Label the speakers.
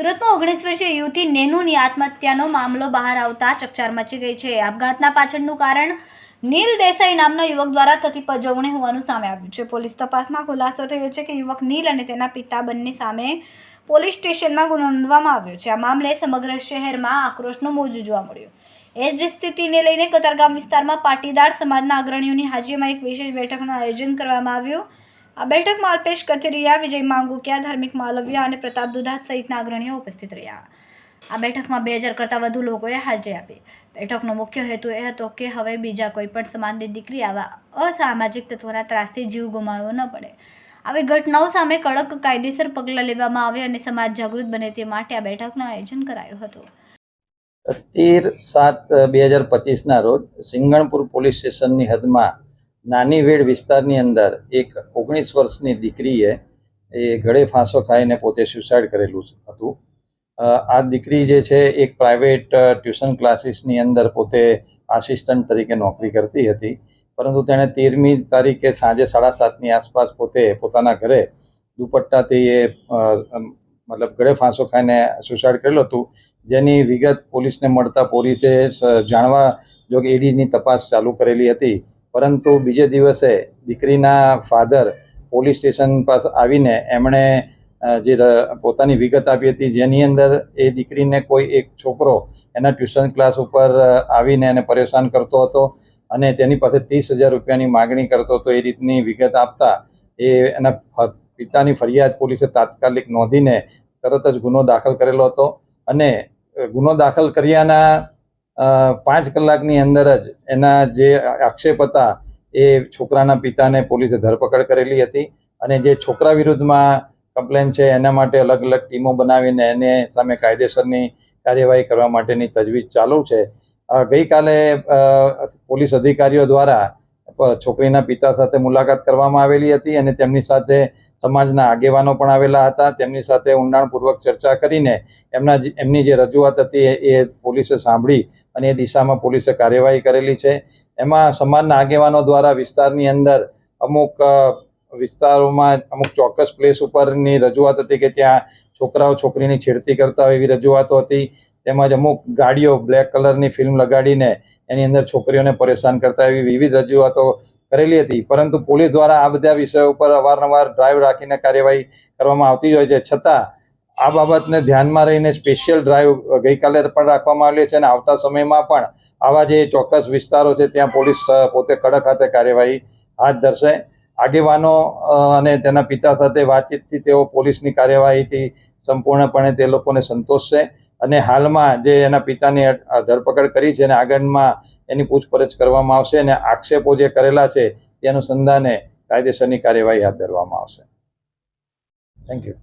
Speaker 1: સુરતમાં 19 વર્ષીય યુવતી નેનુની આત્મહત્યાનો મામલો બહાર આવતા ચકચાર મચી ગઈ છે। આપઘાતના પાછળનું કારણ નીલ દેસાઈ નામના યુવક દ્વારા થતી પજવણી હોવાનું સામે આવ્યું છે। પોલીસ તપાસમાં ખુલાસો થયો છે કે યુવક નીલ અને તેના પિતા બંને સામે પોલીસ સ્ટેશનમાં ગુનો નોંધવામાં આવ્યો છે। આ મામલે સમગ્ર શહેરમાં આક્રોશનો મોજું જોવા મળ્યો। એ જ સ્થિતિને લઈને કતારગામ વિસ્તારમાં પાટીદાર સમાજના અગ્રણીઓની હાજરીમાં એક વિશેષ બેઠકનું આયોજન કરવામાં આવ્યું। આ બેઠકમાં અલ્પેશ કથિરિયા, વિજય માંગુકિયા, ધાર્મિક માલવિયા અને પ્રતાપ દુધાત સહિતના અગ્રણીઓ ઉપસ્થિત રહ્યા। આ બેઠકમાં 2000 કરતાં વધુ લોકોએ હાજરી આપી। બેઠકનો મુખ્ય હેતુ એ હતો કે હવે બીજા કોઈ પણ સમાજની દીકરી આવા અસામાજિક તત્વોના ત્રાસથી જીવ ગુમાવવો ન પડે। આવી ઘટનાઓ સામે કડક કાયદેસર પગલાં લેવામાં આવે અને સમાજ જાગૃત બને તે માટે આ બેઠકનું આયોજન કરાયું હતું।
Speaker 2: 13/7/2025 રોજ સિંગણપુર પોલીસ સ્ટેશનની હદમાં નાની વેડ વિસ્તારની અંદર એક 19 વર્ષની દીકરીએ ગળે ફાંસો ખાઈને પોતે સુસાઇડ કરેલું હતું। આ દીકરી જે છે એક પ્રાઇવેટ ટ્યુશન ક્લાસીસની અંદર પોતે આસિસ્ટન્ટ તરીકે નોકરી કરતી હતી, પરંતુ તેણે 13મી તારીખે સાંજે 7:30ની આસપાસ પોતે પોતાના ઘરે દુપટ્ટાથી મતલબ ગળે ફાંસો ખાઈને સુસાઇડ કરેલું હતું, જેની વિગત પોલીસને મળતા પોલીસે જાણવા જોગ ઈડીની તપાસ ચાલુ કરેલી હતી। પરંતુ બીજે દિવસે દીકરીના ફાધર પોલીસ સ્ટેશન પાસે આવીને એમણે જે પોતાની વિગત આપી હતી, જેની અંદર એ દીકરીને કોઈ એક છોકરો એના ટ્યુશન ક્લાસ ઉપર આવીને એને પરેશાન કરતો હતો અને તેની પાસે 30,000 રૂપિયાની માગણી કરતો હતો। એ રીતની વિગત આપતા એના પિતાની ફરિયાદ પોલીસે તાત્કાલિક નોંધીને તરત જ ગુનો દાખલ કરેલો હતો અને ગુનો દાખલ કર્યાના 5 કલાકની અંદર જ એના જે આક્ષેપ હતા એ છોકરાના પિતાને પોલીસે ધરપકડ કરેલી હતી અને જે છોકરા વિરુદ્ધમાં કમ્પ્લેન છે એના માટે અલગ અલગ ટીમો બનાવીને એને સામે કાયદેસરની કાર્યવાહી કરવા માટેની તજવીજ ચાલુ છે। ગઈકાલે પોલીસ અધિકારીઓ દ્વારા છોકરીના પિતા સાથે મુલાકાત કરવામાં આવેલી હતી અને તેમની સાથે સમાજના આગેવાનો પણ આવેલા હતા। તેમની સાથે ઊંડાણપૂર્વક ચર્ચા કરીને એમની જે રજૂઆત હતી એ પોલીસે સાંભળી અને એ દિશામાં પોલીસે કાર્યવાહી કરેલી છે। એમાં સમાજના આગેવાનો દ્વારા વિસ્તારની અંદર અમુક વિસ્તારોમાં અમુક ચોક્કસ પ્લેસ ઉપરની રજૂઆત હતી કે ત્યાં છોકરાઓ છોકરીની છેડતી કરતા હોય એવી રજૂઆતો હતી, તેમજ અમુક ગાડીઓ બ્લેક કલરની ફિલ્મ લગાડીને એની અંદર છોકરીઓને પરેશાન કરતા એવી વિવિધ રજૂઆતો કરેલી હતી। પરંતુ પોલીસ દ્વારા આ બધા વિષયો ઉપર અવારનવાર ડ્રાઈવ રાખીને કાર્યવાહી કરવામાં આવતી હોય છે, છતાં આ બાબતને ધ્યાનમાં રહીને સ્પેશિયલ ડ્રાઈવ ગઈકાલે પણ રાખવામાં આવેલી છે અને આવતા સમયમાં પણ આવા જે ચોક્કસ વિસ્તારો છે ત્યાં પોલીસ પોતે કડક હાથે કાર્યવાહી હાથ ધરશે। આગેવાનો અને તેના પિતા સાથે વાતચીતથી તેઓ પોલીસની કાર્યવાહીથી સંપૂર્ણપણે તે લોકોને સંતોષ છે અને હાલમાં જે એના પિતાની ધરપકડ કરી છે અને આગળમાં એની પૂછપરછ કરવામાં આવશે અને આક્ષેપો જે કરેલા છે તે અનુસંધાને કાયદેસરની કાર્યવાહી હાથ ધરવામાં આવશે। Thank you.